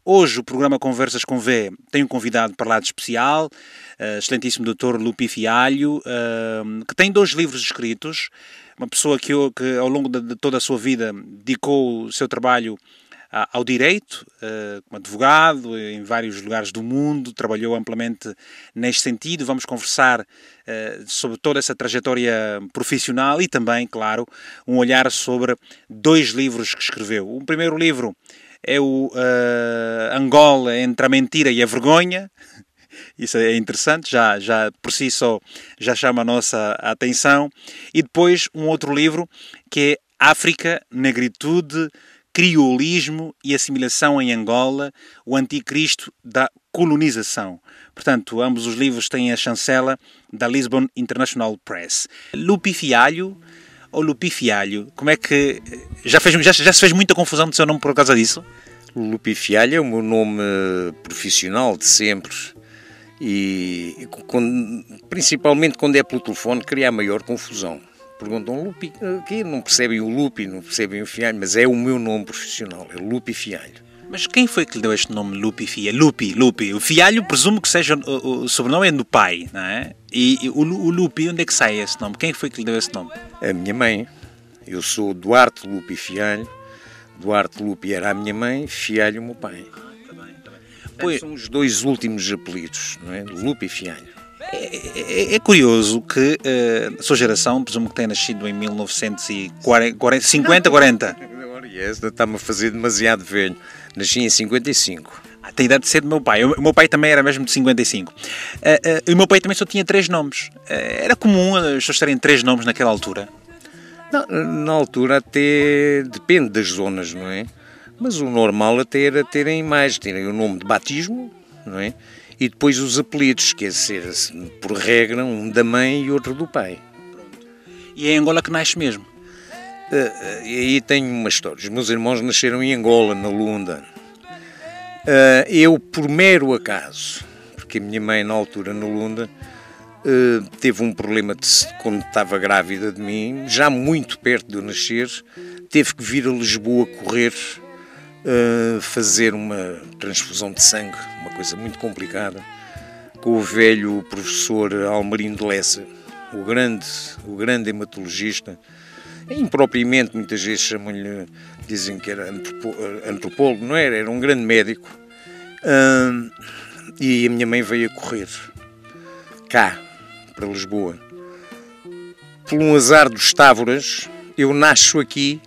Hoje o programa Conversas com V tem um convidado para lá de especial, excelentíssimo Dr. Lupi Fialho, que tem 2 livros escritos, uma pessoa que ao longo de toda a sua vida dedicou o seu trabalho ao direito, como advogado, em vários lugares do mundo, trabalhou amplamente neste sentido. Vamos conversar sobre toda essa trajetória profissional e também, claro, um olhar sobre 2 livros que escreveu. O primeiro livro é o Angola entre a mentira e a vergonha. Isso é interessante, já por si só já chama a nossa atenção. E depois um outro livro que é África, Negritude, Criolismo e Assimilação em Angola, o Anticristo da Colonização. Portanto, ambos os livros têm a chancela da Lisbon International Press. Lupi Fialho ou Lupi Fialho? Como é que... Já se fez muita confusão do seu nome por causa disso? Lupi Fialho é o meu nome profissional de sempre e principalmente quando é pelo telefone cria a maior confusão. Perguntam, Lupi, aqui não percebem o Lupi, não percebem o Fialho, mas é o meu nome profissional, é Lupi Fialho. Mas quem foi que lhe deu este nome, Lupi Fialho? Lupi. O Fialho presumo que seja o sobrenome é do pai, não é? E o Lupi, onde é que sai esse nome? Quem foi que lhe deu esse nome? A minha mãe. Eu sou Duarte Lupi Fialho. Duarte Lupi era a minha mãe, Fialho o meu pai. Pois são os 2 últimos apelidos, não é? Lupi Fialho. É curioso que a sua geração, presumo que tenha nascido em 1950, 40. Esta está-me a fazer demasiado velho. Nasci em 55. Tem a idade de ser do meu pai. O meu pai também era mesmo de 55. O meu pai também só tinha 3 nomes. Era comum as pessoas terem 3 nomes naquela altura? Não, na altura até depende das zonas, não é? Mas o normal até era terem mais. Terem o nome de batismo, não é? E depois os apelidos, quer dizer, por regra, um da mãe e outro do pai. E é em Angola que nasce mesmo? E aí tenho uma história. Os meus irmãos nasceram em Angola, na Luanda. Eu, por mero acaso, porque a minha mãe, na altura, na Luanda, teve um problema quando estava grávida de mim, já muito perto de eu nascer, teve que vir a Lisboa correr, fazer uma transfusão de sangue, uma coisa muito complicada, com o velho professor Almerino de Lessa, o grande hematologista, impropriamente muitas vezes chamam-lhe, dizem que era antropólogo, não era um grande médico, e a minha mãe veio a correr cá, para Lisboa. Por um azar dos Távoras, eu nasço aqui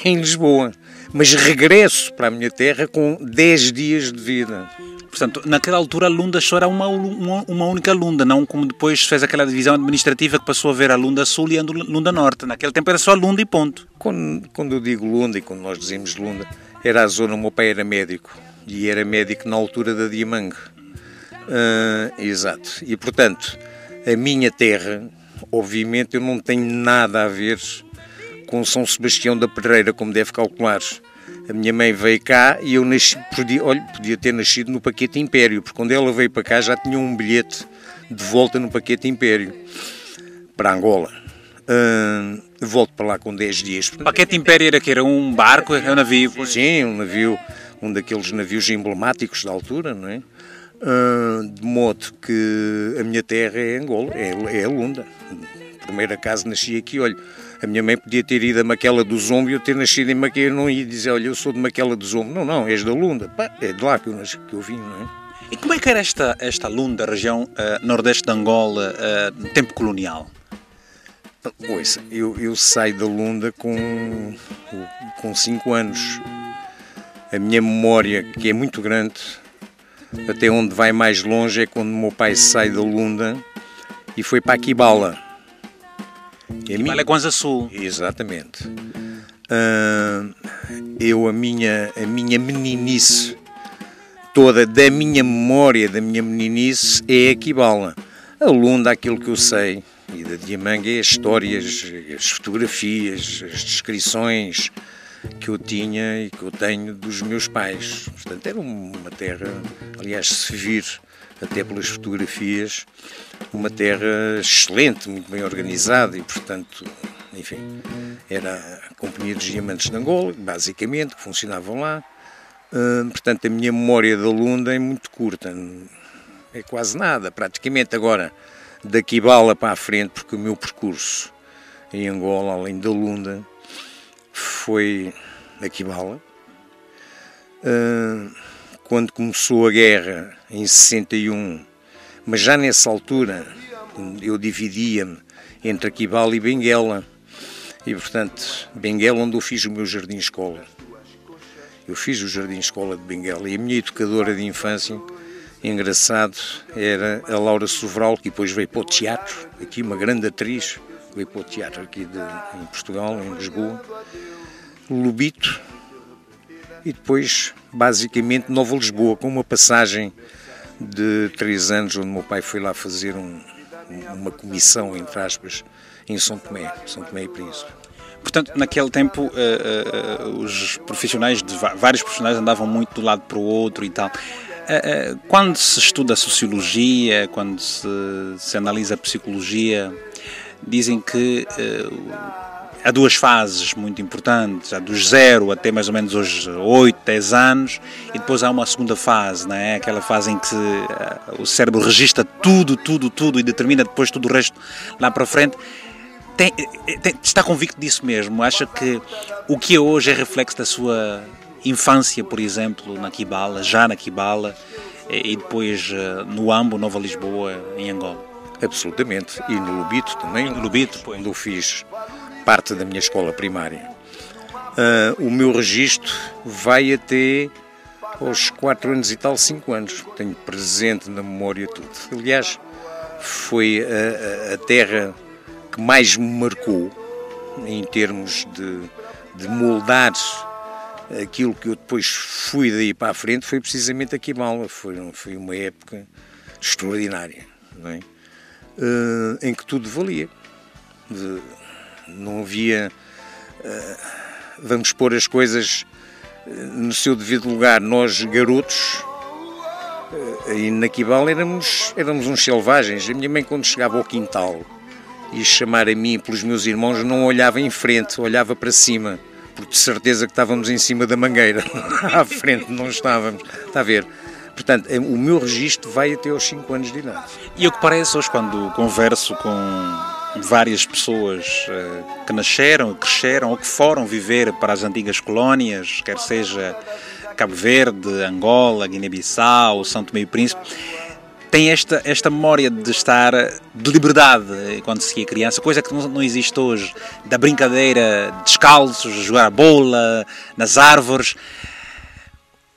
em Lisboa, mas regresso para a minha terra com 10 dias de vida. Portanto, naquela altura a Lunda só era uma única Lunda, não como depois fez aquela divisão administrativa que passou a ver a Lunda Sul e a Lunda Norte. Naquele tempo era só Lunda e ponto. Quando eu digo Lunda e quando nós dizemos Lunda, era a zona, o meu pai era médico e era médico na altura da Diamangue. Exato. E portanto, a minha terra, obviamente eu não tenho nada a ver com São Sebastião da Pedreira, como deve calcular. A minha mãe veio cá e eu nasci, podia ter nascido no Paquete Império, porque quando ela veio para cá já tinha um bilhete de volta no Paquete Império, para Angola. Volto para lá com 10 dias. Paquete Império era que era um barco, é um navio? Sim, um navio, um daqueles navios emblemáticos da altura, não é? De modo que a minha terra é Angola, é a Lunda. Primeiro acaso nasci aqui, olha. A minha mãe podia ter ido a Maquela do Zombo e eu ter nascido em Maquela, eu não ia dizer, olha, eu sou de Maquela do Zombo. Não, és da Lunda. Pá, é de lá que eu vim, não é? E como é que era esta Lunda, região nordeste de Angola, no tempo colonial? Ouça, eu saio da Lunda com 5 anos. A minha memória, que é muito grande, até onde vai mais longe, é quando o meu pai sai da Lunda e foi para Aquibala. Aquibala é Kwanza Sul. Exatamente. A minha meninice, toda da minha memória, da minha meninice, é Aquibala. A Lunda, aquilo que eu sei, e da Diamangue, é as histórias, as fotografias, as descrições que eu tinha e que eu tenho dos meus pais. Portanto, era uma terra, aliás, se vir até pelas fotografias, uma terra excelente, muito bem organizada e, portanto, enfim, era a Companhia dos Diamantes de Angola, basicamente, que funcionavam lá, Portanto, a minha memória da Lunda é muito curta, é quase nada, praticamente. Agora, daqui bala para a frente, porque o meu percurso em Angola, além da Lunda, foi aqui bala. Quando começou a guerra, em 61, mas já nessa altura eu dividia-me entre Aquibala e Benguela, e portanto, Benguela onde eu fiz o meu jardim-escola. Eu fiz o jardim-escola de Benguela, e a minha educadora de infância, engraçado, era a Laura Sobral, que depois veio para o teatro, aqui uma grande atriz, veio para o teatro aqui em Portugal, em Lisboa, Lobito, e depois, basicamente, Nova Lisboa, com uma passagem de 3 anos, onde o meu pai foi lá fazer uma comissão, entre aspas, em São Tomé e Príncipe. Portanto, naquele tempo, os profissionais, vários profissionais andavam muito de um lado para o outro e tal. Quando se estuda a sociologia, quando se analisa a psicologia, dizem que há 2 fases muito importantes, há dos 0 até mais ou menos os 8, 10 anos, e depois há uma segunda fase, não é? Aquela fase em que o cérebro registra tudo e determina depois tudo o resto lá para frente. Está convicto disso mesmo? Acha que o que é hoje é reflexo da sua infância, por exemplo, na Aquibala, já na Aquibala, e depois no Ambo, Nova Lisboa, em Angola? Absolutamente, e no Lobito também, onde eu fiz parte da minha escola primária. O meu registro vai até aos 4 anos e tal, 5 anos. Tenho presente na memória tudo. Aliás, foi a terra que mais me marcou em termos de moldar aquilo que eu depois fui daí para a frente, foi precisamente Aquibala. Foi uma época extraordinária, não é? Em que tudo valia. Não havia, vamos pôr as coisas no seu devido lugar. Nós, garotos, e na Aquibala éramos uns selvagens. A minha mãe, quando chegava ao quintal e chamar a mim pelos meus irmãos, não olhava em frente, olhava para cima, porque de certeza que estávamos em cima da mangueira. À frente não estávamos, está a ver? Portanto, o meu registro vai até aos 5 anos de idade. E o que parece hoje, quando converso com várias pessoas que nasceram, cresceram ou que foram viver para as antigas colónias, quer seja Cabo Verde, Angola, Guiné-Bissau, São Tomé e Príncipe, tem esta memória de estar de liberdade quando se é criança, coisa que não existe hoje, da brincadeira descalços, jogar a bola nas árvores.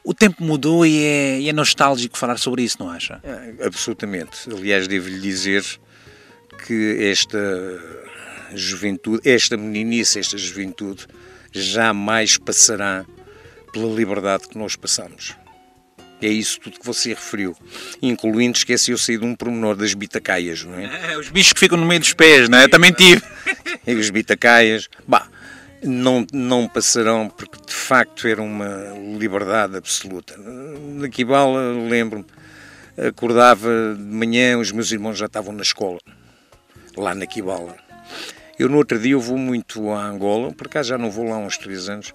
O tempo mudou e é nostálgico falar sobre isso, não acha? Absolutamente. Aliás, devo-lhe dizer que esta juventude, esta meninice, esta juventude, jamais passará pela liberdade que nós passamos. É isso tudo que você referiu. Incluindo, esqueceu-se de um pormenor das bitacaias, não é? Os bichos que ficam no meio dos pés, não é? Eu também tive. E os bitacaias, não passarão, porque de facto era uma liberdade absoluta. Na Aquibala, lembro-me, acordava de manhã, os meus irmãos já estavam na escola, lá na Aquibala. Eu no outro dia eu vou muito a Angola, por acaso já não vou lá há uns 3 anos,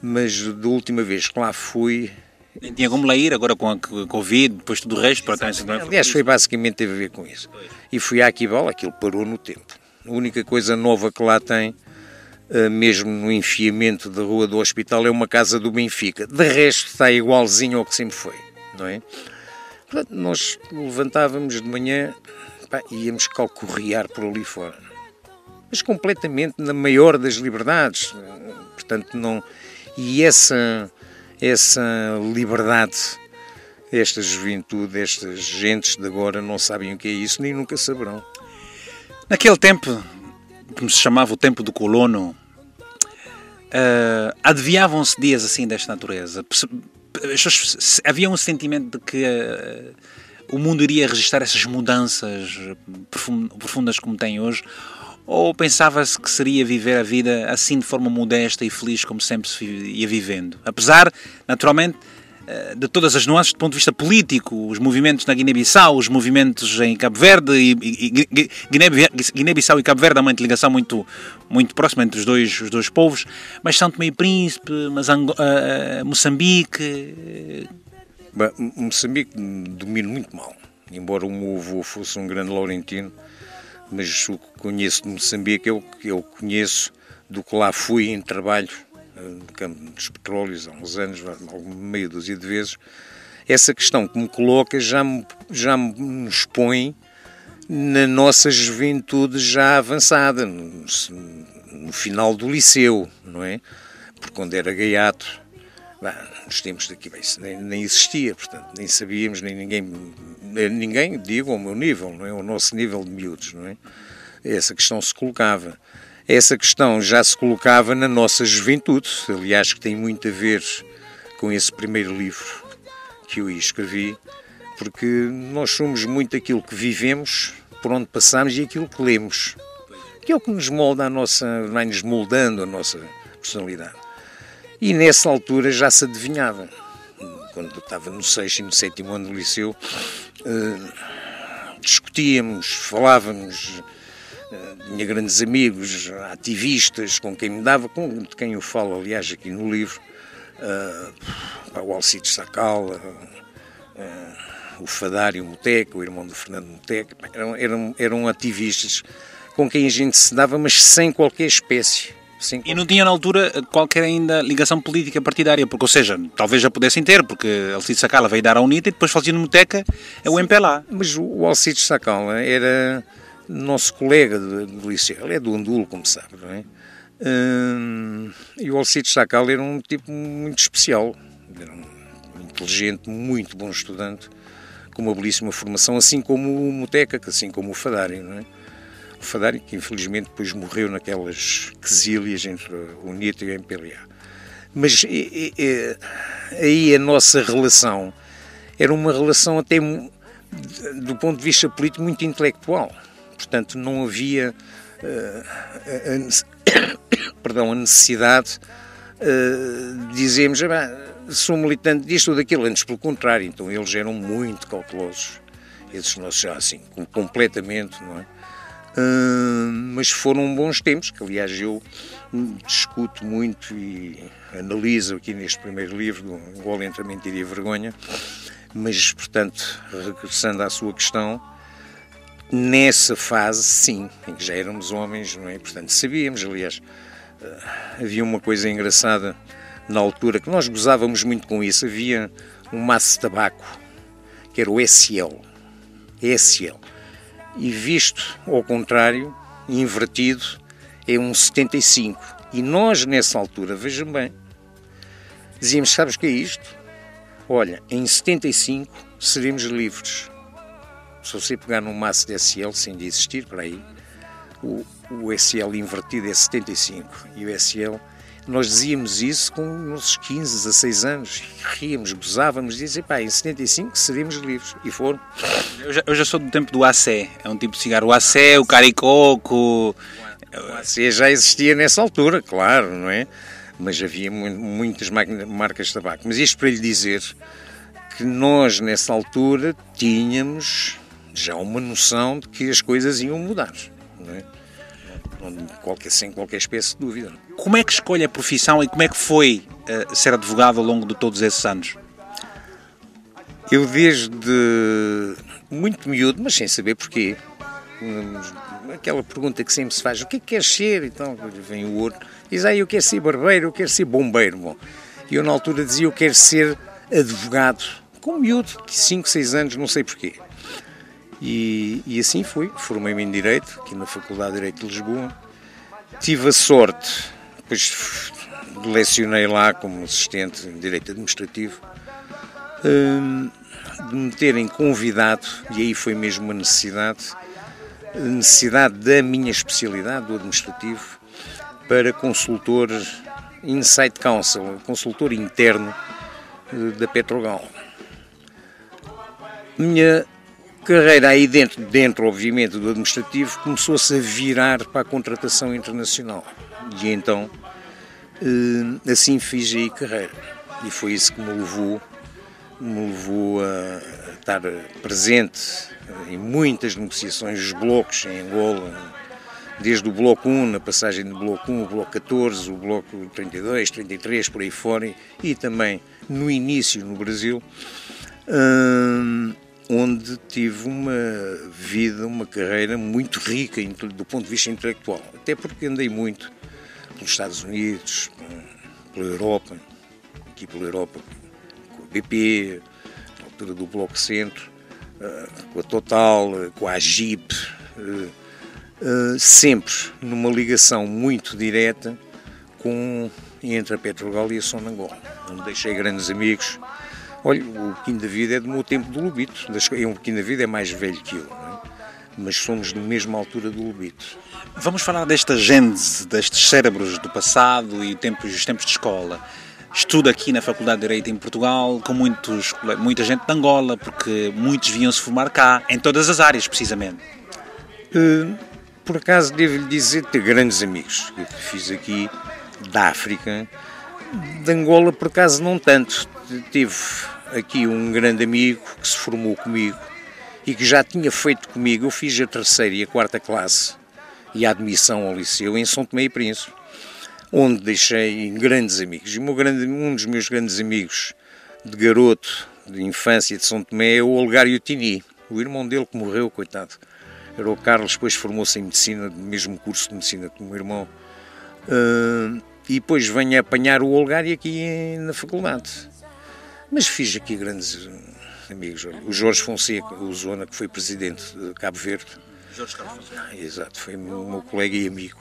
mas da última vez que lá fui... Nem tinha como lá ir, agora com a Covid, depois tudo o resto... Aliás, foi basicamente teve a ver com isso. E fui à Aquibala, aquilo parou no tempo. A única coisa nova que lá tem, mesmo no enfiamento da rua do hospital, é uma casa do Benfica. De resto está igualzinho ao que sempre foi, não é? Portanto, nós levantávamos de manhã, íamos calcorrear por ali fora. Mas completamente na maior das liberdades. Portanto, não... E essa liberdade, esta juventude, estas gentes de agora não sabem o que é isso, nem nunca saberão. Naquele tempo, como se chamava o tempo do colono, adivinhavam-se dias assim desta natureza. Havia um sentimento de que o mundo iria registrar essas mudanças profundas como tem hoje, ou pensava-se que seria viver a vida assim de forma modesta e feliz como sempre se ia vivendo? Apesar, naturalmente, de todas as nuances do ponto de vista político, os movimentos na Guiné-Bissau, os movimentos em Cabo Verde, e Guiné-Bissau e Cabo Verde há uma ligação muito próxima entre os dois povos, mas São Tomé e Príncipe, mas Moçambique... Moçambique domino muito mal, embora o meu avô fosse um grande laurentino, mas o que conheço de Moçambique é o que eu conheço do que lá fui em trabalho no campo dos petróleos há uns anos, meia dúzia de vezes. Essa questão que me coloca já nos põe na nossa juventude já avançada, no final do liceu, não é? Porque quando era gaiato, nos tempos daqui nem existia, portanto, nem sabíamos, nem ninguém, digo ao meu nível, não é? O nosso nível de miúdos, não é? Essa questão se colocava. Essa questão já se colocava na nossa juventude, aliás, que tem muito a ver com esse primeiro livro que eu escrevi, porque nós somos muito aquilo que vivemos, por onde passamos e aquilo que lemos, que é o que nos molda vai-nos moldando a nossa personalidade. E nessa altura já se adivinhava, quando eu estava no 6º e no 7º ano do liceu, discutíamos, falávamos. Tinha grandes amigos, ativistas, com quem me dava, de quem eu falo, aliás, aqui no livro, o Alcides Sacala, o Fadário Moteca, o irmão do Fernando Moteca, eram ativistas com quem a gente se dava, mas sem qualquer espécie. E não tinha na altura qualquer ainda ligação política partidária, porque, ou seja, talvez já pudessem ter, porque Alcides Sacala veio dar à UNITA e depois fazia no Moteca o MPLA. Mas o Alcides Sacala era nosso colega do liceu, ele é do Andulo, como sabe, não é? E o Alcides Sacala era um tipo muito especial, era um inteligente, muito bom estudante, com uma belíssima formação, assim como o Moteca, assim como o Fadário, não é? O Fadário, que infelizmente depois morreu naquelas quesílias entre a UNITA e o MPLA. Mas aí a nossa relação era uma relação até, do ponto de vista político, muito intelectual. Portanto, não havia a necessidade de dizermos sou militante disto ou daquilo, antes pelo contrário. Então eles eram muito cautelosos, esses nossos já assim, completamente, não é? Mas foram bons tempos, que aliás eu discuto muito e analiso aqui neste primeiro livro, do Angola entre a Mentira e a Vergonha, mas, portanto, regressando à sua questão, nessa fase, sim, em que já éramos homens, não é? Portanto, sabíamos, aliás, havia uma coisa engraçada na altura, que nós gozávamos muito com isso, havia um maço de tabaco, que era o SL, e visto ao contrário, invertido, é um 75. E nós, nessa altura, vejam bem, dizíamos, sabes o que é isto? Olha, em 75 seremos livres. Se você pegar num maço de SL, sem de existir, para aí, o SL invertido é 75 e o SL, nós dizíamos isso com uns 15, 16 anos, ríamos, gozávamos, dizíamos, em 75 seremos livres, e foram. Eu já sou do tempo do AC, é um tipo de cigarro, o AC, o Caricoco... O AC já existia nessa altura, claro, não é? Mas havia muitas marcas de tabaco. Mas isto para lhe dizer que nós, nessa altura, tínhamos já uma noção de que as coisas iam mudar, não é? Sem qualquer espécie de dúvida. Como é que escolhe a profissão e como é que foi ser advogado ao longo de todos esses anos? Eu desde muito miúdo, mas sem saber porquê, aquela pergunta que sempre se faz, o que é que queres ser? Então vem o outro, diz, eu quero ser barbeiro, eu quero ser bombeiro. Bom, e eu na altura dizia, eu quero ser advogado, com miúdo, de 5, 6 anos, não sei porquê. E assim fui, formei-me em Direito, aqui na Faculdade de Direito de Lisboa. Tive a sorte, depois lecionei lá como assistente em Direito Administrativo, de me terem convidado, e aí foi mesmo uma necessidade da minha especialidade, do administrativo, para consultor Inside Counsel, consultor interno da Petrogal. Minha carreira aí dentro obviamente do administrativo, começou-se a virar para a contratação internacional e então assim fiz aí carreira e foi isso que me levou me levou a estar presente em muitas negociações dos blocos em Angola, desde o Bloco 1, na passagem do Bloco 1, o Bloco 14, o Bloco 32, 33, por aí fora, e também no início no Brasil, onde tive uma vida, uma carreira muito rica do ponto de vista intelectual, até porque andei muito pelos Estados Unidos, pela Europa, aqui pela Europa, com a BP, na altura do Bloco Centro, com a Total, com a Agip, sempre numa ligação muito direta entre a Petrogal e a Sonangol, onde deixei grandes amigos. Olha, o Pequeno David é do meu tempo do Lobito, o Pequeno David é mais velho que eu, não é? Mas somos da mesma altura do Lobito. Vamos falar desta gênese, destes cérebros do passado e os tempos de escola. Estudo aqui na Faculdade de Direito em Portugal, com muita gente de Angola, porque muitos vinham-se formar cá, em todas as áreas, precisamente. Por acaso, devo-lhe dizer, ter grandes amigos que fiz aqui, da África, de Angola, por acaso, não tanto. Tive aqui um grande amigo que se formou comigo e que já tinha feito comigo. Eu fiz a 3ª e a 4ª classe e a admissão ao liceu em São Tomé e Príncipe, onde deixei grandes amigos. E um dos meus grandes amigos de garoto, de infância de São Tomé, é o Olegário Tini, o irmão dele que morreu, coitado. Era o Carlos, depois formou-se em medicina, no mesmo curso de medicina que o meu irmão. E depois venho a apanhar o Olegário aqui na faculdade. Mas fiz aqui grandes amigos. O Jorge Fonseca, o Zona, que foi presidente de Cabo Verde. Jorge Carlos Fonseca. Exato, foi o meu colega e amigo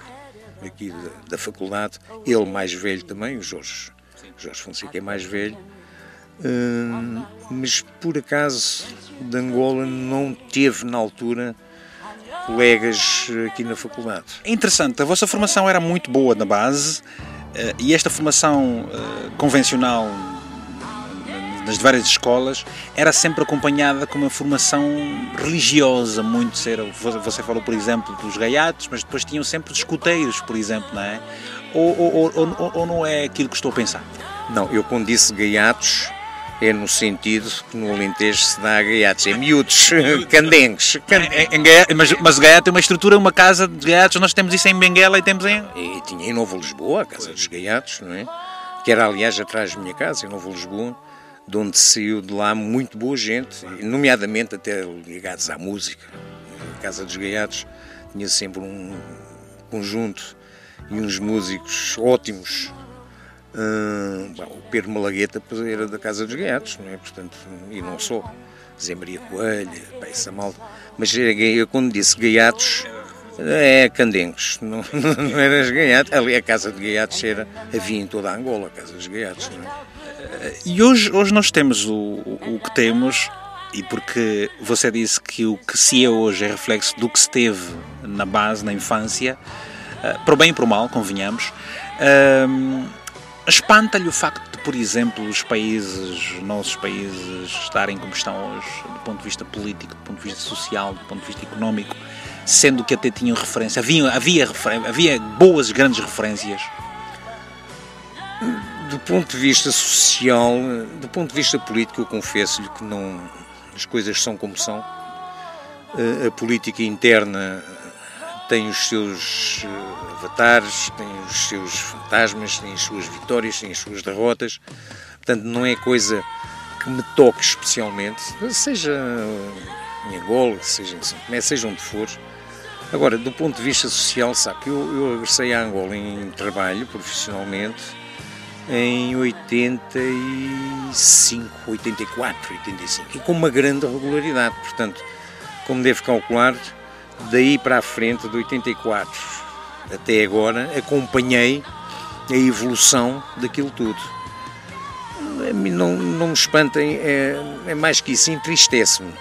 aqui da faculdade. Ele mais velho também, o Jorge. O Jorge Fonseca é mais velho. Mas por acaso de Angola não teve na altura colegas aqui na faculdade. É interessante, a vossa formação era muito boa na base e esta formação convencional nas várias escolas era sempre acompanhada com uma formação religiosa muito séria. Você falou, por exemplo, dos gaiatos, mas depois tinham sempre os escuteiros, por exemplo, não é? Ou não é aquilo que estou a pensar? Não, eu quando disse gaiatos é no sentido que no Alentejo se dá a gaiatos, é miúdos, candengues. Mas o gaiato tem uma estrutura, uma casa de gaiatos, nós temos isso em Benguela e temos em... E tinha em Nova Lisboa, a Casa dos Gaiatos, não é? Que era aliás atrás da minha casa, em Nova Lisboa, de onde saiu de lá muito boa gente, nomeadamente até ligados à música. A Casa dos Gaiatos tinha sempre um conjunto e uns músicos ótimos. O Pedro Malagueta era da Casa dos Gaiatos, não é? Portanto, e não só. Zé Maria Coelho, essa malta. Mas eu, quando disse Gaiatos, é candengues, não era os Gaiatos. Ali a Casa de Gaiatos havia em toda a Angola, a Casa dos Gaiatos, não é? E hoje nós temos o que temos, e porque você disse que o que se é hoje é reflexo do que se teve na base, na infância, para o bem e para o mal, convenhamos. Espanta-lhe o facto de, por exemplo, os nossos países estarem como estão hoje, do ponto de vista político, do ponto de vista social, do ponto de vista económico, sendo que até tinham referência, havia boas, grandes referências? Do ponto de vista social, do ponto de vista político, eu confesso-lhe que não, as coisas são como são. A política interna tem os seus avatares, tem os seus fantasmas, tem as suas vitórias, tem as suas derrotas. Portanto, não é coisa que me toque especialmente, seja em Angola, seja em São Tomé, seja onde for. Agora, do ponto de vista social, sabe que eu regressei a Angola em trabalho, profissionalmente, em 85, 84, 85, e com uma grande regularidade. Portanto, como deve calcular, daí para a frente, de 84 até agora, acompanhei a evolução daquilo tudo. Não me espantem, é mais que isso, entristece-me,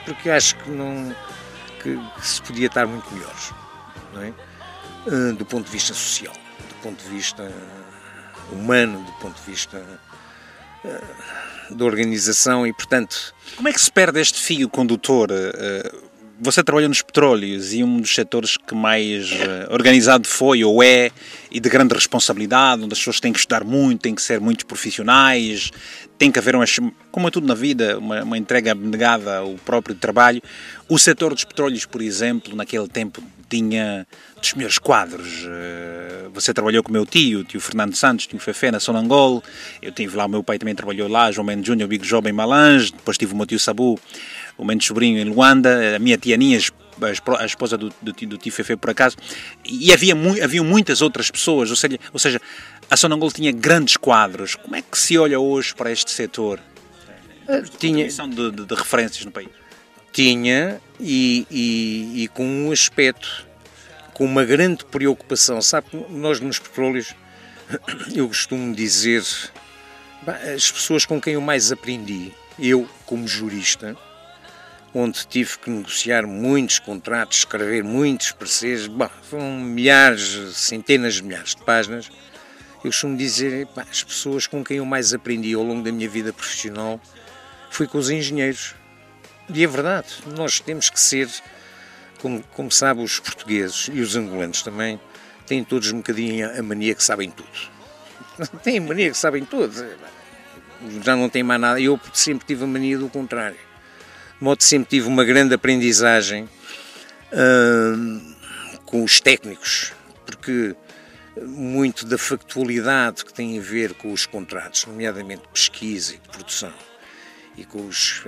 porque acho que se podia estar muito melhor, não é? Do ponto de vista social, do ponto de vista humano, do ponto de vista da organização e, portanto... Como é que se perde este fio condutor você trabalha nos petróleos e um dos setores que mais organizado foi ou é, e de grande responsabilidade, onde as pessoas têm que estudar muito, têm que ser muito profissionais, tem que haver, como é tudo na vida, uma entrega abnegada ao próprio trabalho. O setor dos petróleos, por exemplo, naquele tempo tinha dos melhores quadros. Você trabalhou com o meu tio, o tio Fernando Santos, o tio Fefé na Sonangol. Eu tive lá, o meu pai também trabalhou lá, João Mendes Júnior, o Big Job em Malange. Depois tive o meu tio Sabu, o Mendes Sobrinho em Luanda, a minha tia Aninha, a esposa do tio Fefé por acaso. E haviam muitas outras pessoas, ou seja, a Sonangol tinha grandes quadros. Como é que se olha hoje para este setor? Tinha de referências no país. Tinha, e com um aspecto, com uma grande preocupação. Sabe, nós nos petróleos, eu costumo dizer, as pessoas com quem eu mais aprendi, eu como jurista, onde tive que negociar muitos contratos, escrever muitos pareceres, foram milhares, centenas de milhares de páginas. Eu costumo dizer, as pessoas com quem eu mais aprendi ao longo da minha vida profissional foi com os engenheiros. E é verdade, nós temos que ser, como sabe, os portugueses e os angolanos também, têm todos um bocadinho a mania que sabem tudo. Têm a mania que sabem tudo. Já não tem mais nada. Eu sempre tive a mania do contrário. De modo que sempre tive uma grande aprendizagem com os técnicos, porque muito da factualidade que tem a ver com os contratos, nomeadamente de pesquisa e de produção, e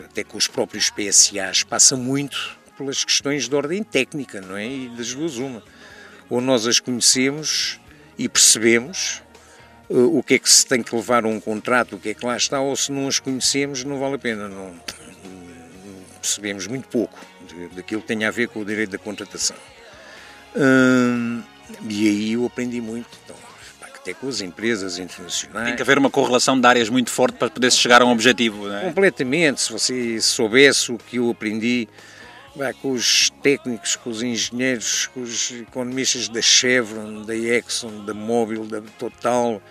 até com os próprios PSAs, passa muito pelas questões de ordem técnica, não é? E das duas uma. Ou nós as conhecemos e percebemos o que é que se tem que levar a um contrato, o que é que lá está, ou se não as conhecemos não vale a pena, não percebemos muito pouco daquilo que tem a ver com o direito da contratação. E aí eu aprendi muito, então, até com as empresas internacionais. Tem que haver uma correlação de áreas muito forte para poder chegar a um objetivo, não é? Completamente. Se você soubesse o que eu aprendi com os técnicos, com os engenheiros, com os economistas da Chevron, da Exxon, da Mobil, da Total,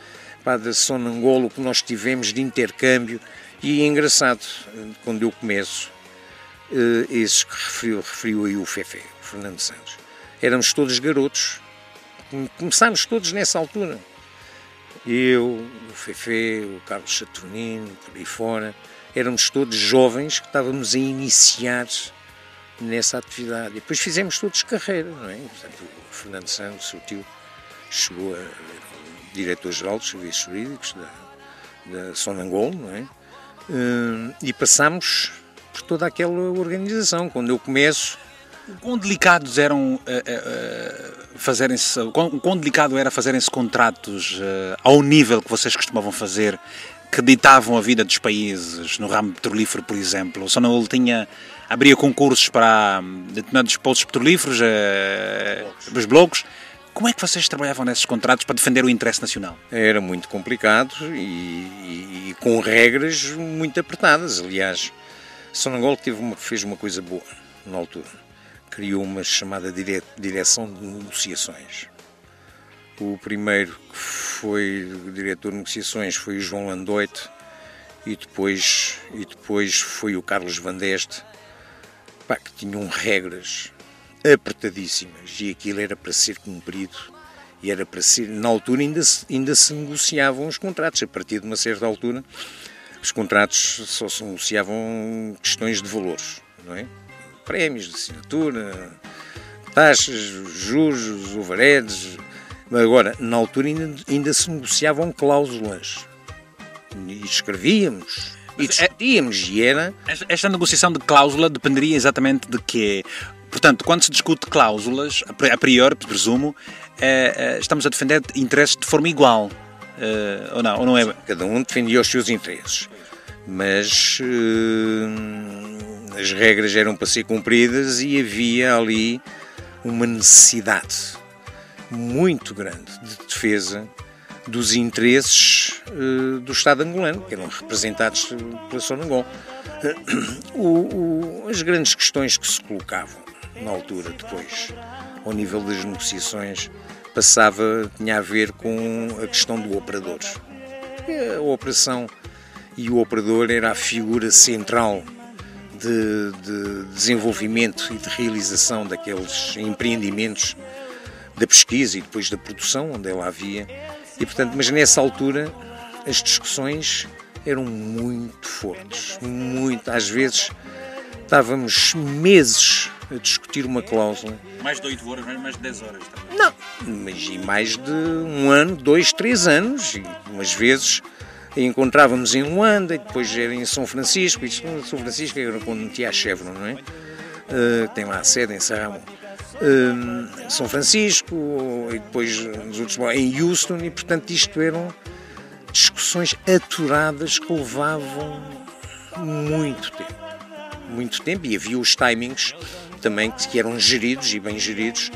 da Sonangol, o que nós tivemos de intercâmbio. E é engraçado, quando eu começo, esses que referiu aí o Fefé, o Fernando Santos, éramos todos garotos. Começámos todos nessa altura. Eu, o Fefé, o Carlos Saturnino, por aí fora, éramos todos jovens que estávamos a iniciar nessa atividade. E depois fizemos todos carreira, não é? Portanto, o Fernando Santos, o tio, chegou a diretor-geral dos serviços jurídicos da Sonangol, não é? E passámos por toda aquela organização. Quando eu começo... Quão delicados eram quão delicado era fazerem-se contratos ao nível que vocês costumavam fazer, que ditavam a vida dos países, no ramo petrolífero, por exemplo? O Sonangol abria concursos para determinados postos petrolíferos, os blocos. Como é que vocês trabalhavam nesses contratos para defender o interesse nacional? Era muito complicado e com regras muito apertadas. Aliás, Sonangol fez uma coisa boa na altura. Criou uma chamada direção de negociações. O primeiro que foi o diretor de negociações foi o João Landoite e depois foi o Carlos Van Deste, que tinham regras apertadíssimas e aquilo era para ser cumprido e era para ser... Na altura ainda se negociavam os contratos. A partir de uma certa altura os contratos só se negociavam questões de valores, não é? Prémios de assinatura, taxas, juros, overheads. Agora, na altura ainda se negociavam cláusulas. E escrevíamos, e discutíamos, e era... Esta negociação de cláusula dependeria exatamente de quê? Portanto, quando se discute cláusulas, a priori, presumo, estamos a defender interesses de forma igual, ou não é? Cada um defendia os seus interesses, mas... as regras eram para ser cumpridas e havia ali uma necessidade muito grande de defesa dos interesses do Estado angolano, que eram representados pela Sonangol. As grandes questões que se colocavam na altura, depois, ao nível das negociações, tinha a ver com a questão do operador. Porque a operação e o operador era a figura central de desenvolvimento e de realização daqueles empreendimentos da pesquisa e depois da produção, onde ela havia. E, portanto, mas nessa altura as discussões eram muito fortes, muito, às vezes estávamos meses a discutir uma cláusula. Mais de 8 horas, mais de 10 horas também. Não, mas e mais de um ano, 2, 3 anos, e umas vezes encontrávamos em Luanda e depois era em São Francisco, e São Francisco era quando metia a Chevron, não é? Tem lá a sede em Sarramon. São Francisco e depois nos outros em Houston, e portanto isto eram discussões aturadas que levavam muito tempo, e havia os timings também que eram geridos e bem geridos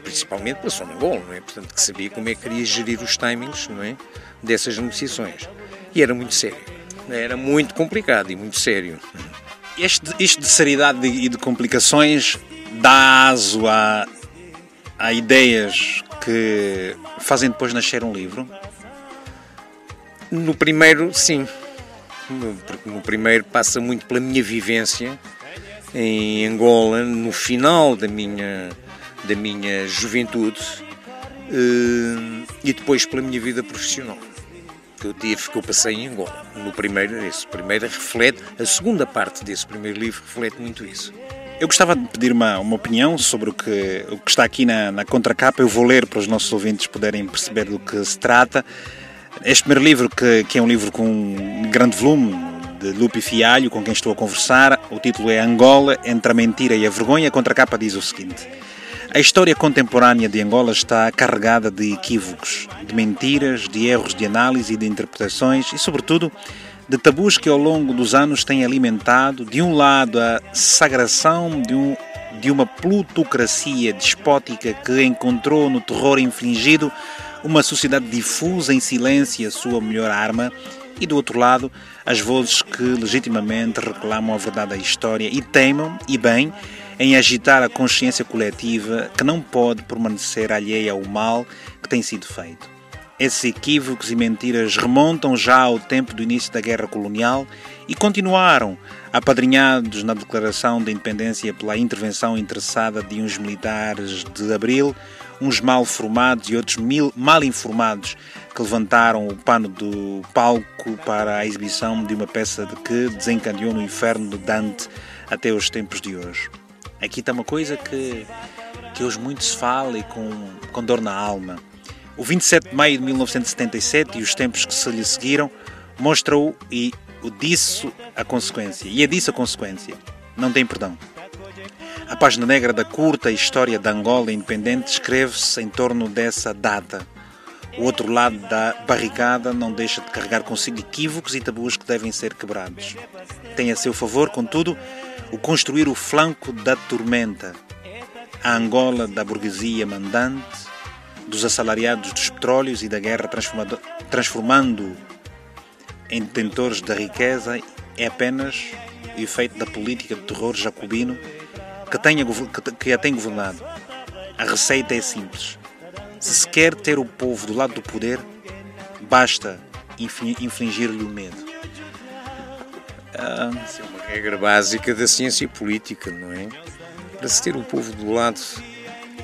principalmente pela Sonangol, não é? Portanto, que sabia como é que queria gerir os timings, não é? Dessas negociações, e era muito sério, era muito complicado e muito sério. Isto de seriedade e de complicações dá aso a ideias que fazem depois nascer um livro? No primeiro, sim. Porque no primeiro passa muito pela minha vivência em Angola, no final da minha juventude, e depois pela minha vida profissional que eu passei em Angola. No primeiro, esse primeiro reflete, a segunda parte desse primeiro livro reflete muito isso. Eu gostava de pedir uma opinião sobre o que está aqui na contracapa. Eu vou ler para os nossos ouvintes poderem perceber do que se trata. Este primeiro livro, que é um livro com um grande volume, de Lupi Fialho, com quem estou a conversar. O título é Angola, entre a mentira e a vergonha. A contracapa diz o seguinte: a história contemporânea de Angola está carregada de equívocos, de mentiras, de erros de análise e de interpretações e, sobretudo, de tabus que ao longo dos anos têm alimentado, de um lado, a sagração de uma plutocracia despótica que encontrou no terror infligido uma sociedade difusa em silêncio a sua melhor arma, e do outro lado, as vozes que legitimamente reclamam a verdade da história e teimam, e bem, em agitar a consciência coletiva que não pode permanecer alheia ao mal que tem sido feito. Esses equívocos e mentiras remontam já ao tempo do início da Guerra Colonial e continuaram, apadrinhados na Declaração de Independência pela intervenção interessada de uns militares de Abril, uns mal formados e outros mal informados que levantaram o pano do palco para a exibição de uma peça de que desencadeou no inferno de Dante até os tempos de hoje. Aqui está uma coisa que hoje muito se fala e com dor na alma. O 27 de maio de 1977 e os tempos que se lhe seguiram mostram disso a consequência. E é disso a consequência. Não tem perdão. A página negra da curta história da Angola independente escreve-se em torno dessa data. O outro lado da barricada não deixa de carregar consigo equívocos e tabus que devem ser quebrados. Tem a seu favor, contudo, o construir o flanco da tormenta, a Angola da burguesia mandante, dos assalariados dos petróleos e da guerra transformando em detentores da riqueza, é apenas o efeito da política de terror jacobino que a tem governado. A receita é simples. Se se quer ter o povo do lado do poder, basta infligir-lhe o medo. Isso é uma regra básica da ciência política, não é? Para se ter o povo do lado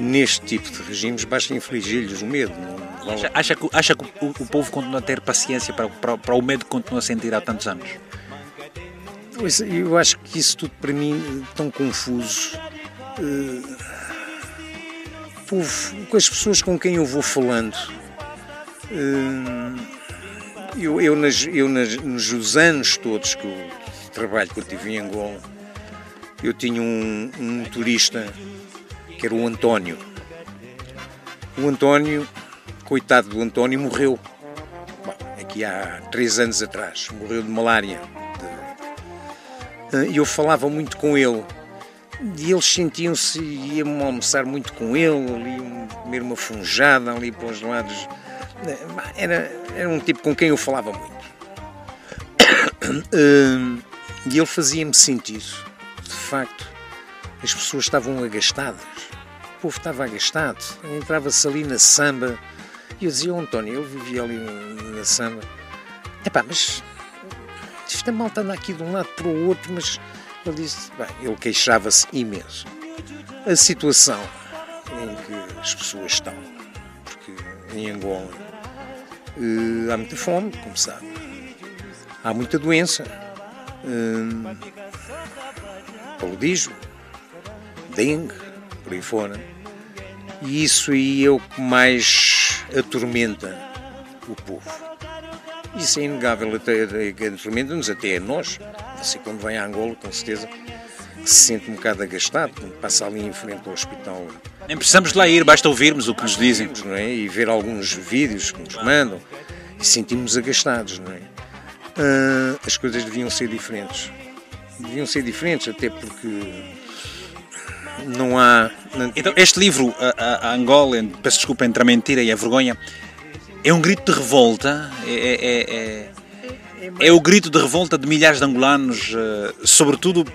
neste tipo de regimes, basta infligir-lhes o medo. Acha que o povo continua a ter paciência para o medo que continua a sentir há tantos anos? Eu acho que isso tudo para mim é tão confuso. Com as pessoas com quem eu vou falando, nos anos todos que eu trabalho, que eu estive em Angola, eu tinha um motorista que era o António. O António, coitado do António, morreu aqui há 3 anos atrás, morreu de malária. E eu falava muito com ele, e eles sentiam-se, iam almoçar muito com ele, ali iam comer uma funjada ali para os lados. Era um tipo com quem eu falava muito. E ele fazia-me sentir, de facto, as pessoas estavam agastadas, o povo estava agastado, entrava-se ali na samba, e eu dizia, António, ele vivia ali na samba, mas esta malta anda aqui de um lado para o outro, mas ele disse, bem, ele queixava-se imenso. A situação em que as pessoas estão, porque em Angola há muita fome, como sabe, há muita doença, paludismo, dengue, por aí fora, e isso aí é o que mais atormenta o povo. Isso é inegável, atormenta-nos até a nós. Você quando vem a Angola, com certeza, que se sente um bocado agastado, quando passa ali em frente ao hospital. Nem precisamos de lá ir, basta ouvirmos o que nos dizem. Não é? E ver alguns vídeos que nos mandam e sentimos agastados, não é? As coisas deviam ser diferentes. Deviam ser diferentes, até porque não há... Então, este livro, a Angola, peço desculpa entre a mentira e a vergonha, é um grito de revolta, é o grito de revolta de milhares de angolanos, sobretudo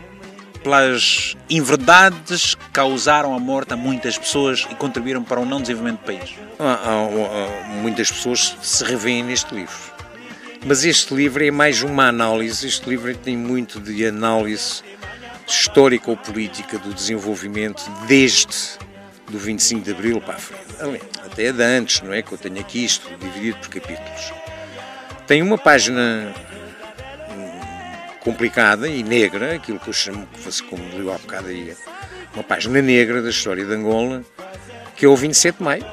pelas inverdades que causaram a morte a muitas pessoas e contribuíram para o não desenvolvimento do país. Muitas pessoas se revêem neste livro. Mas este livro é mais uma análise, este livro tem muito de análise histórica ou política do desenvolvimento desde do 25 de Abril para a frente. Até de antes, não é? Que eu tenho aqui isto dividido por capítulos. Tem uma página complicada e negra, aquilo que eu chamo, como li há bocado aí, uma página negra da história de Angola, que é o 27 de Maio.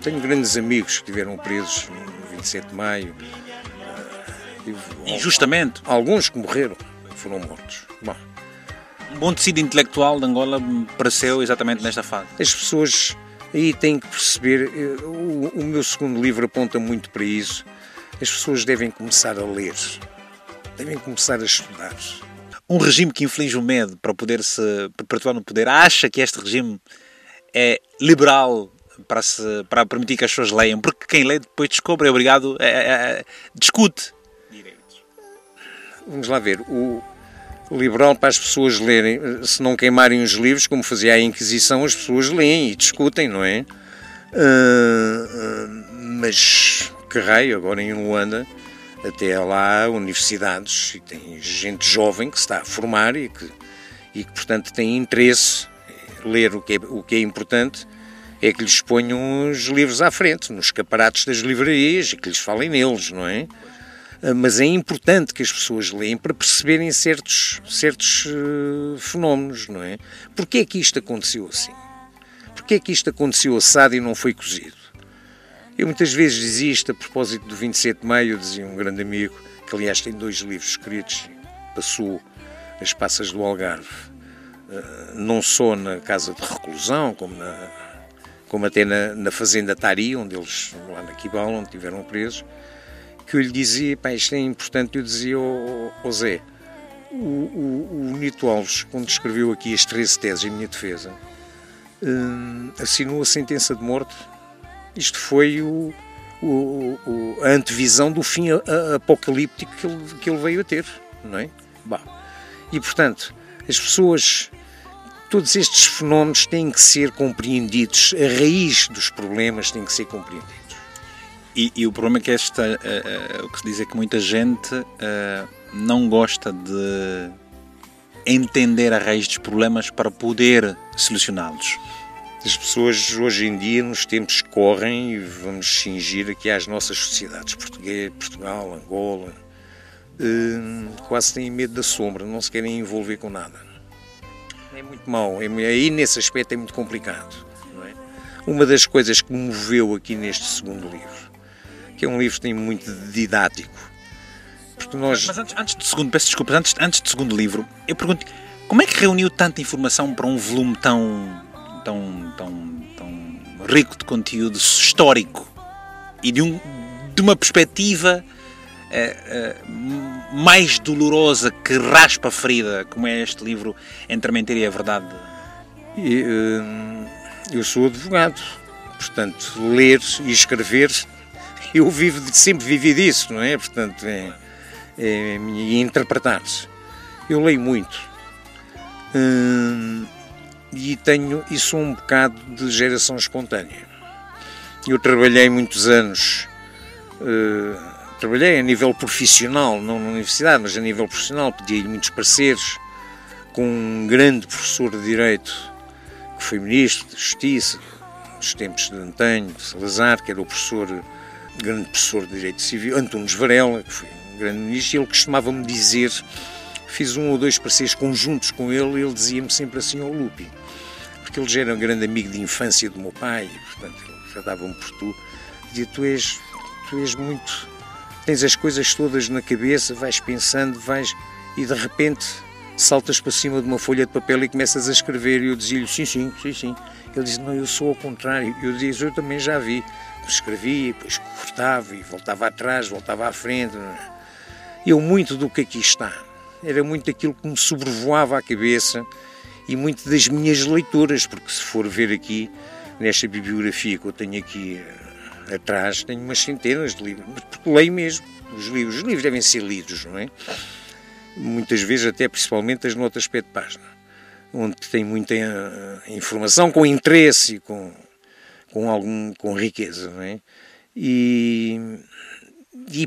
Tenho grandes amigos que estiveram presos no 27 de Maio. Injustamente. Alguns que morreram, foram mortos. Bom, um bom tecido intelectual de Angola me pareceu exatamente nesta fase. As pessoas aí têm que perceber, o meu segundo livro aponta muito para isso, as pessoas devem começar a ler, devem começar a estudar. Um regime que inflige o medo para poder se perpetuar no poder, acha que este regime é liberal para permitir que as pessoas leiam? Porque quem lê depois descobre, é obrigado, discute. Vamos lá ver, o liberal para as pessoas lerem, se não queimarem os livros, como fazia a Inquisição, as pessoas leem e discutem, não é? Mas que raio, agora em Luanda, até lá há universidades e tem gente jovem que se está a formar e que portanto tem interesse em ler o que é importante, é que lhes ponham os livros à frente, nos escaparates das livrarias e que lhes falem neles, não é? Mas é importante que as pessoas leem para perceberem certos fenómenos, não é? Porquê é que isto aconteceu assim? Porquê é que isto aconteceu assado e não foi cozido? Eu muitas vezes dizia isto a propósito do 27 de Maio, dizia um grande amigo, que aliás tem 2 livros escritos, passou as passas do Algarve, não só na casa de reclusão, como até na fazenda Tari, onde eles, lá na Quibala, onde estiveram presos, que eu lhe dizia, pá, isto é importante, eu dizia ao Zé, o Nito Alves, quando escreveu aqui as 13 teses em minha defesa, assinou a sentença de morte. Isto foi a antevisão do fim apocalíptico que ele veio a ter, não é? Bah. E, portanto, as pessoas, todos estes fenómenos têm que ser compreendidos, a raiz dos problemas tem que ser compreendidos. E o problema é que o que se diz é que muita gente não gosta de entender a raiz dos problemas para poder solucioná-los. As pessoas hoje em dia, nos tempos que correm, e vamos cingir aqui às nossas sociedades, Portugal, Angola, quase têm medo da sombra, não se querem envolver com nada. É muito mau, aí nesse aspecto é muito complicado. Não é? Uma das coisas que me moveu aqui neste segundo livro, que é um livro que tem muito de didático, porque nós... Mas antes do segundo, peço desculpas, antes do segundo livro, eu pergunto, como é que reuniu tanta informação para um volume tão rico de conteúdo histórico e de uma perspectiva mais dolorosa que raspa a ferida, como é este livro Entre a Mentira e a Verdade? Eu sou advogado, portanto, ler e escrever, eu sempre vivi disso, não é? Portanto, e interpretar-se. Eu leio muito. E sou um bocado de geração espontânea. Eu trabalhei muitos anos trabalhei a nível profissional, não na universidade, mas a nível profissional, pedi-lhe muitos pareceres com um grande professor de Direito, que foi Ministro de Justiça, nos tempos de António de Salazar, que era o grande professor de Direito Civil, Antunes Varela, que foi um grande ministro, e ele costumava-me dizer, fiz 1 ou 2 pareceres conjuntos com ele, e ele dizia-me sempre assim ao Lupi, porque ele já era um grande amigo de infância do meu pai, e, portanto, ele tratava-me por tu, dizia, tu és muito, tens as coisas todas na cabeça, vais pensando, e de repente saltas para cima de uma folha de papel e começas a escrever, e eu dizia-lhe, sim. Ele diz, não, eu sou ao contrário. Eu dizia, eu também já vi. Escrevia, depois cortava e voltava atrás, voltava à frente. Eu, muito do que aqui está, era muito aquilo que me sobrevoava à cabeça e muito das minhas leituras, porque se for ver aqui, nesta bibliografia que eu tenho aqui atrás, tenho umas centenas de livros, porque leio mesmo os livros. Os livros devem ser lidos, não é? Muitas vezes até principalmente as notas pé de página, onde tem muita informação com interesse e com riqueza, não é? E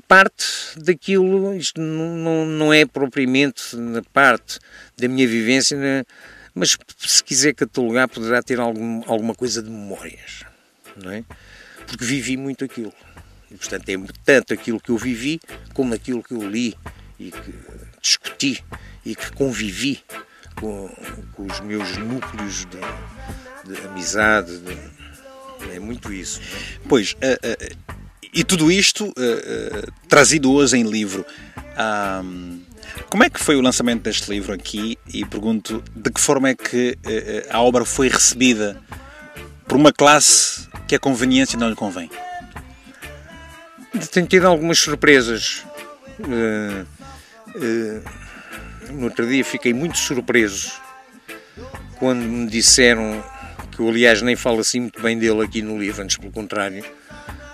parte daquilo, isto não é propriamente na parte da minha vivência, né? Mas se quiser catalogar poderá ter alguma coisa de memórias, não é? Porque vivi muito aquilo, e portanto é tanto aquilo que eu vivi como aquilo que eu li e que discuti e que convivi com os meus núcleos de amizade, é muito isso. Não é? Pois, e tudo isto trazido hoje em livro. Como é que foi o lançamento deste livro aqui? E pergunto, de que forma é que a obra foi recebida por uma classe que a conveniência não lhe convém? Tenho tido algumas surpresas. No outro dia fiquei muito surpreso quando me disseram, que eu aliás nem falo assim muito bem dele aqui no livro, antes pelo contrário,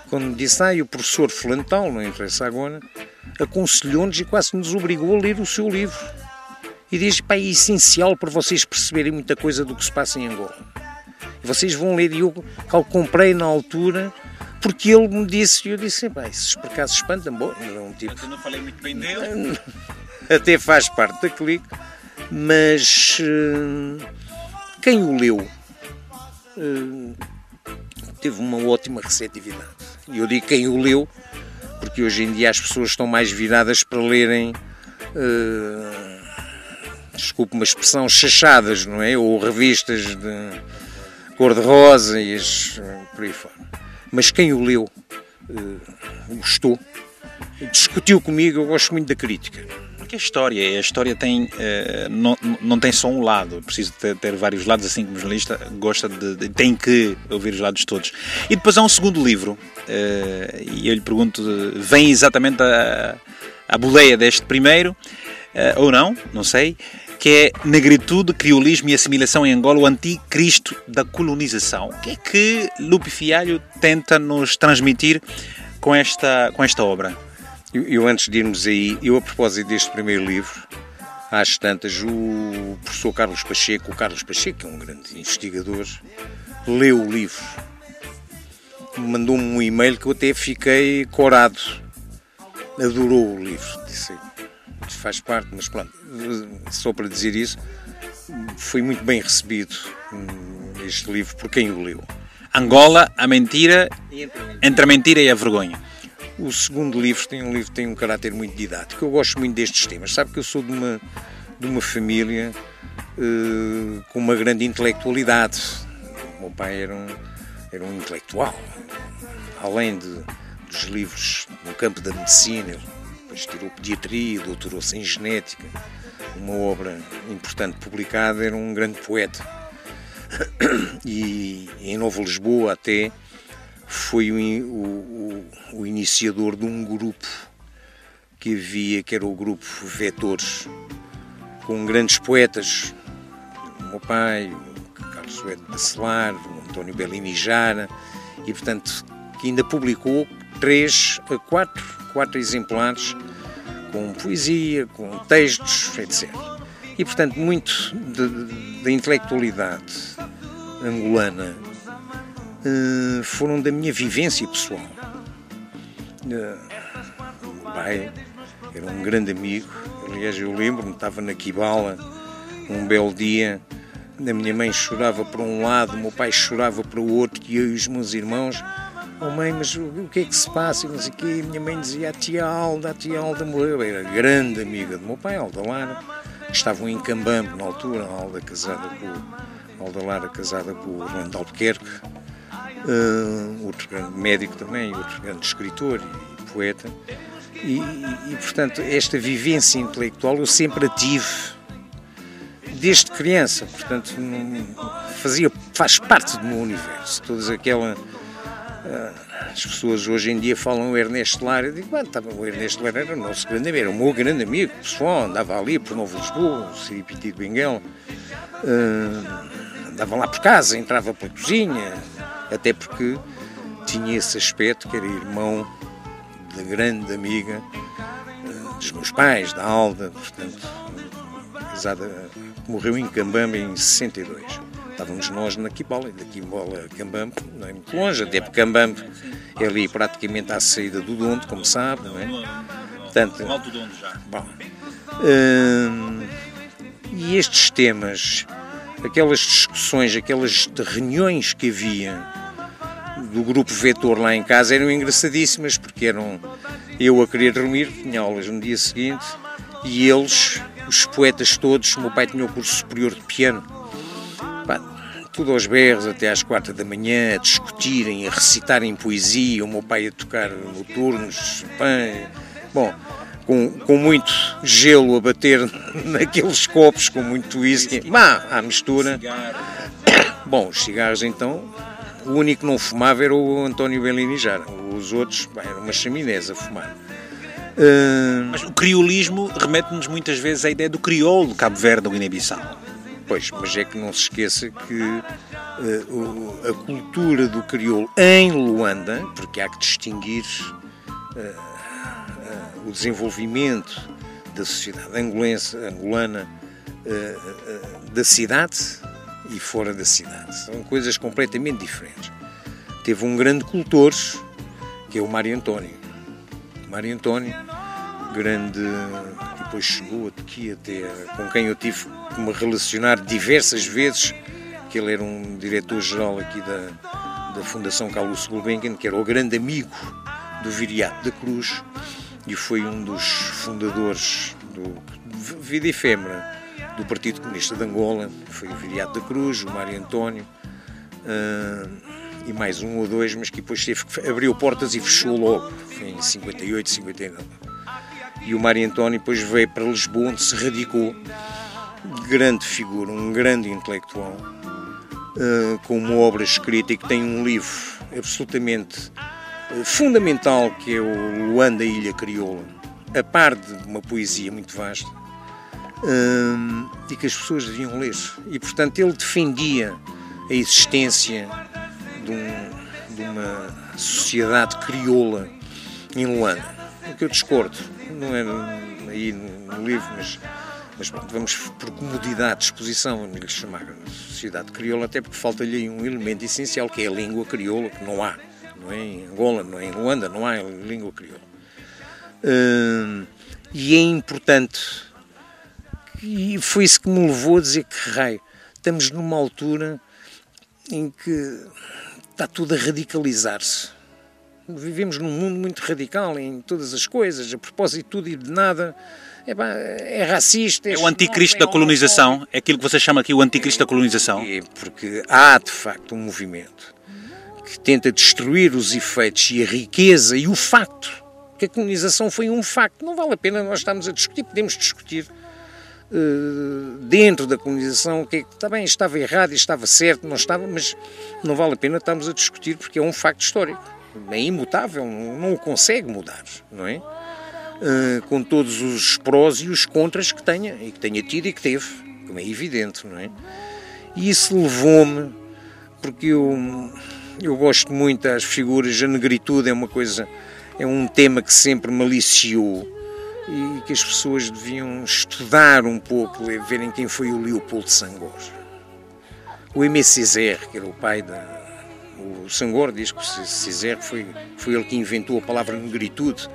quando me disse, o professor fulano tal, não interessa agora, aconselhou-nos e quase nos obrigou a ler o seu livro. E diz, é essencial para vocês perceberem muita coisa do que se passa em Angola. E vocês vão ler, e eu comprei na altura, porque ele me disse, e eu disse, esses por acaso espantam, bom, não é um tipo... Eu não falei muito bem dele. Até faz parte da clique, mas quem o leu teve uma ótima receptividade. E eu digo quem o leu, porque hoje em dia as pessoas estão mais viradas para lerem, desculpe uma expressão, chachadas, não é? Ou revistas de cor-de-rosa e por aí fora. Mas quem o leu gostou, discutiu comigo, eu gosto muito da crítica. Porque a história tem, não tem só um lado, é preciso ter vários lados, assim como o jornalista gosta tem que ouvir os lados todos. E depois há um segundo livro, e eu lhe pergunto, vem exatamente a boleia deste primeiro, ou não sei, que é Negritude, Criolismo e Assimilação em Angola, o Anticristo da Colonização. O que é que Lupi Fialho tenta nos transmitir com esta obra? Eu antes de irmos aí, a propósito deste primeiro livro, às tantas, o professor Carlos Pacheco, que é um grande investigador, leu o livro, mandou-me um e-mail que eu até fiquei corado, adorou o livro, disse, faz parte, mas pronto, só para dizer isso, foi muito bem recebido este livro por quem o leu. Angola, a mentira, entre a mentira e a vergonha. O segundo livro tem um caráter muito didático. Eu gosto muito destes temas. Sabe que eu sou de uma família com uma grande intelectualidade. O meu pai era um intelectual. Além dos livros no campo da medicina, ele depois tirou pediatria, doutorou-se em genética. Uma obra importante publicada, era um grande poeta. E em Nova Lisboa até foi o iniciador de um grupo que havia, que era o grupo Vetores, com grandes poetas, o meu pai, o Carlos Suete Bacelar, o António Bellini Jara, e portanto que ainda publicou 3 a 4 exemplares com poesia, com textos, etc. E portanto muito da intelectualidade angolana foram da minha vivência pessoal. pai, era um grande amigo. Aliás, eu lembro-me, estava na Quibala, um belo dia, a minha mãe chorava para um lado, o meu pai chorava para o outro, e eu e os meus irmãos, oh mãe, mas o que é que se passa? E não sei o quê. E a minha mãe dizia, a tia Alda morreu. Era grande amiga do meu pai, Alda Lara, que estavam em Cambambe na altura, a Alda Lara casada com o Orlando Albuquerque, outro grande médico também, outro grande escritor e poeta. E, portanto, esta vivência intelectual eu sempre a tive, desde criança, portanto, faz parte do meu universo. Todas aquelas as pessoas hoje em dia falam o Ernesto Lara, eu digo, o Ernesto Lara era o nosso grande amigo, era o meu grande amigo pessoal, andava ali por Novo Lisboa, Siripiti de Benguela, andava lá por casa, entrava pela cozinha, até porque tinha esse aspecto que era irmão da grande amiga dos meus pais, da Alda, portanto, casada, morreu em Cambambe em 62. Estávamos nós na Quibala, e da Quibala a Cambambe não é muito longe, até porque Cambambe é ali praticamente à saída do Dondo, como sabe, não é? Portanto, Alto Dondo já. Bom, e estes temas, aquelas discussões, aquelas reuniões que havia do grupo Vetor lá em casa eram engraçadíssimas, porque eram eu a querer dormir, tinha aulas no dia seguinte, e eles, os poetas todos, o meu pai tinha o curso superior de piano, tudo aos berros, até às 4 da manhã, a discutirem, a recitarem poesia, o meu pai a tocar noturnos, bom, com muito gelo a bater naqueles copos, com muito whisky, à mistura. Bom, os cigarros então, o único que não fumava era o António Bellini Jara, os outros, eram umas chaminés a fumar. Mas o criolismo remete-nos muitas vezes à ideia do crioulo de Cabo Verde ou Guiné-Bissau. Pois, mas é que não se esqueça que a cultura do crioulo em Luanda, porque há que distinguir o desenvolvimento da sociedade angolana da cidade e fora da cidade. São coisas completamente diferentes. Teve um grande cultor, que é o Mário António. Mário António, grande, que depois chegou aqui até, com quem eu tive que me relacionar diversas vezes, que ele era um diretor-geral aqui da Fundação Carlos Gulbenkian, que era o grande amigo do Viriato da Cruz, e foi um dos fundadores do Vida Efêmera do Partido Comunista de Angola. Foi o Viriato da Cruz, o Mário António, e mais um ou dois, mas que depois abriu portas e fechou logo, foi em 58, 59. E o Mário António depois veio para Lisboa, onde se radicou, grande figura, um grande intelectual, com uma obra escrita e que tem um livro absolutamente fundamental, que é o Luanda, Ilha Crioula, a par de uma poesia muito vasta, e que as pessoas deviam ler. E, portanto, ele defendia a existência de uma sociedade crioula em Luanda. O que eu discordo, não é aí no livro, mas vamos por comodidade de exposição, vamos lhe chamar sociedade crioula, até porque falta-lhe aí um elemento essencial, que é a língua crioula, que não há. Não é em Angola, não é em Luanda, não há língua crioula. E é importante, e foi isso que me levou a dizer que raio, estamos numa altura em que está tudo a radicalizar-se. Vivemos num mundo muito radical em todas as coisas, a propósito de tudo e de nada. É racista. É o anticristo da colonização, é aquilo que você chama aqui o anticristo da colonização. É porque há, de facto, um movimento que tenta destruir os efeitos e a riqueza e o facto que a colonização foi um facto. Não vale a pena nós estarmos a discutir, podemos discutir dentro da colonização o que é que está bem, estava errado, estava certo, não estava, mas não vale a pena estarmos a discutir porque é um facto histórico, é imutável, não o consegue mudar, não é? Com todos os prós e os contras que tenha, e que tenha tido e que teve, como é evidente, não é? E isso levou-me, porque eu gosto muito das figuras, a negritude é uma coisa, é um tema que sempre me aliciou e que as pessoas deviam estudar um pouco, verem quem foi o Leopoldo Senghor. O Aimé Césaire, que era o pai o Senghor diz que o Césaire foi ele que inventou a palavra negritude,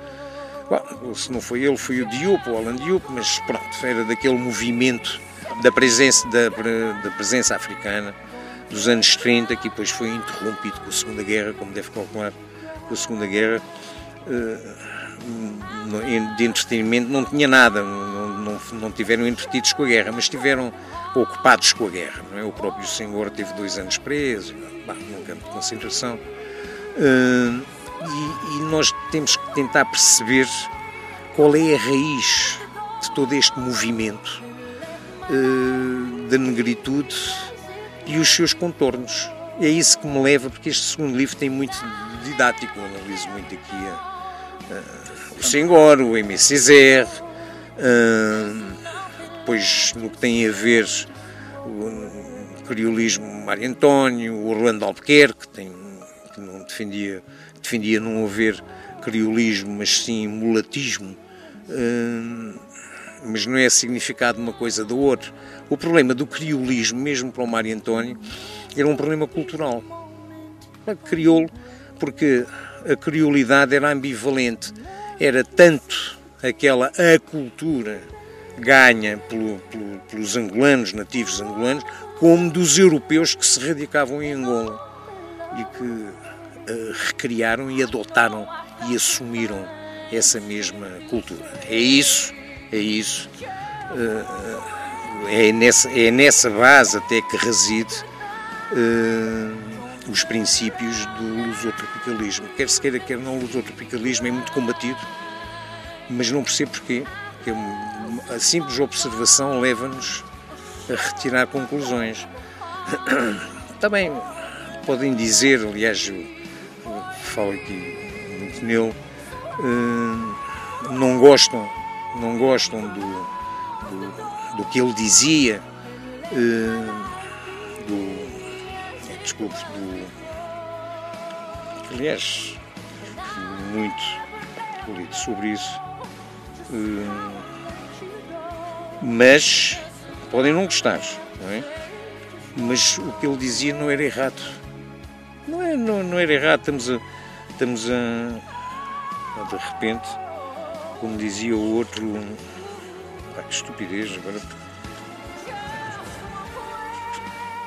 Bom, se não foi ele, foi o Diop, o Alan Diop, mas pronto, era daquele movimento da presença africana dos anos 30, que depois foi interrompido com a Segunda Guerra, como deve calcular, com a Segunda Guerra. De entretenimento não tinha nada, não tiveram entretidos com a guerra, mas estiveram ocupados com a guerra. Não é? O próprio Senghor teve 2 anos preso, num campo de concentração. E nós temos que tentar perceber qual é a raiz de todo este movimento da negritude e os seus contornos. É isso que me leva, porque este segundo livro tem muito didático, eu analiso muito aqui o Senghor, o Aimé Césaire, depois no que tem a ver o criolismo Mário António, o Orlando Albuquerque, que não defendia não haver criolismo, mas sim mulatismo, mas não é significado uma coisa da outra. O problema do criolismo, mesmo para o Mário António, era um problema cultural. Crioulo, porque a criolidade era ambivalente, era tanto aquela cultura ganha pelos angolanos, nativos angolanos, como dos europeus que se radicavam em Angola e que recriaram e adotaram e assumiram essa mesma cultura. É isso, é nessa base até que reside os princípios do lusotropicalismo. Quer se queira, quer não, o lusotropicalismo é muito combatido, mas não percebo porquê, porque a simples observação leva-nos a retirar conclusões. Também podem dizer, aliás, eu falo aqui muito nele, não gostam do que ele dizia, aliás, muito lido sobre isso, mas podem não gostar, não é? Mas o que ele dizia não era errado, não era errado. Estamos a de repente, como dizia o outro, que estupidez agora.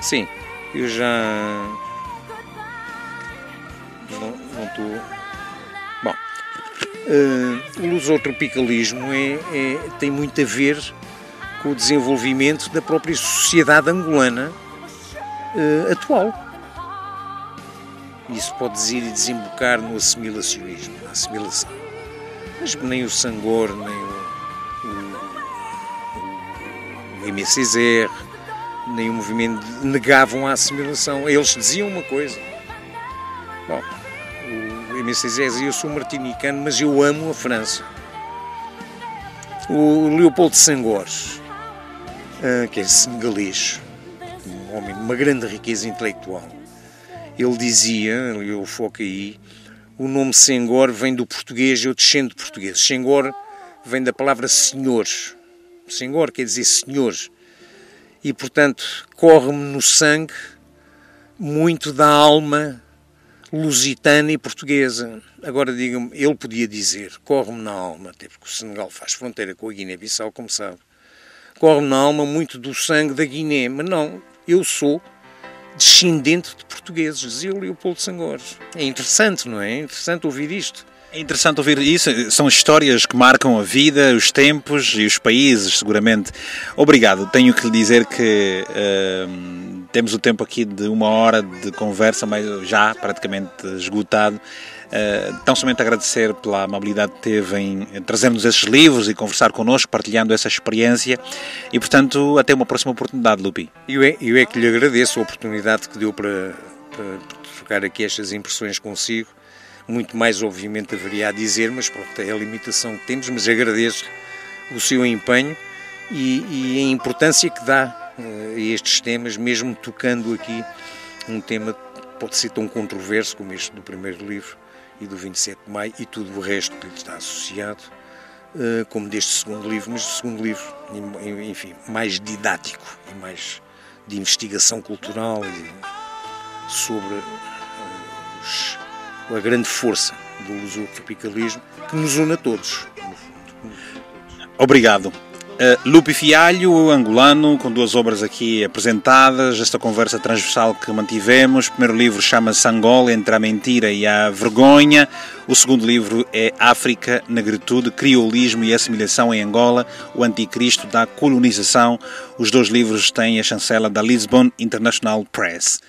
Sim, eu já não estou. Bom, o lusotropicalismo tem muito a ver com o desenvolvimento da própria sociedade angolana atual. Isso pode dizer e desembocar no assimilacionismo, na assimilação. Mas nem o Senghor, nem o Aimé Césaire, nem o movimento negavam a assimilação. Eles diziam uma coisa. Bom, o Aimé Césaire dizia: eu sou martinicano, mas eu amo a França. O Leopoldo Senghor, que é senegalês, um homem de uma grande riqueza intelectual, ele dizia, eu foco aí, o nome Senghor vem do português, eu descendo de português. Senghor vem da palavra senhor. Senghor quer dizer senhor. E, portanto, corre-me no sangue muito da alma lusitana e portuguesa. Agora, digam-me, ele podia dizer, corre-me na alma, até porque o Senegal faz fronteira com a Guiné-Bissau, como sabe. Corre-me na alma muito do sangue da Guiné, mas não, eu sou descendente de portugueses, dizia o Leopoldo Senghor. É interessante, não é? É interessante ouvir isto. É interessante ouvir isso, são histórias que marcam a vida, os tempos e os países, seguramente. Obrigado, tenho que lhe dizer que temos o tempo aqui de 1 hora de conversa, mas já praticamente esgotado. Tão somente agradecer pela amabilidade que teve em trazer-nos esses livros e conversar connosco, partilhando essa experiência e, portanto, até uma próxima oportunidade, Lupi. Eu é que lhe agradeço a oportunidade que deu para trocar aqui estas impressões consigo. Muito mais, obviamente, haveria a dizer, mas pronto, é a limitação que temos, mas agradeço o seu empenho e a importância que dá a estes temas, mesmo tocando aqui um tema que pode ser tão controverso como este do primeiro livro e do 27 de maio e tudo o resto que lhe está associado, como deste segundo livro, mas o segundo livro, enfim, mais didático e mais de investigação cultural e sobre a grande força do lusotropicalismo que nos une a todos. Obrigado. Lupi Fialho, angolano, com 2 obras aqui apresentadas, esta conversa transversal que mantivemos. O primeiro livro chama-se Angola, entre a mentira e a vergonha. O segundo livro é África, Negritude, Crioulismo e Assimilação em Angola, o Anticristo da Colonização. Os 2 livros têm a chancela da Lisbon International Press.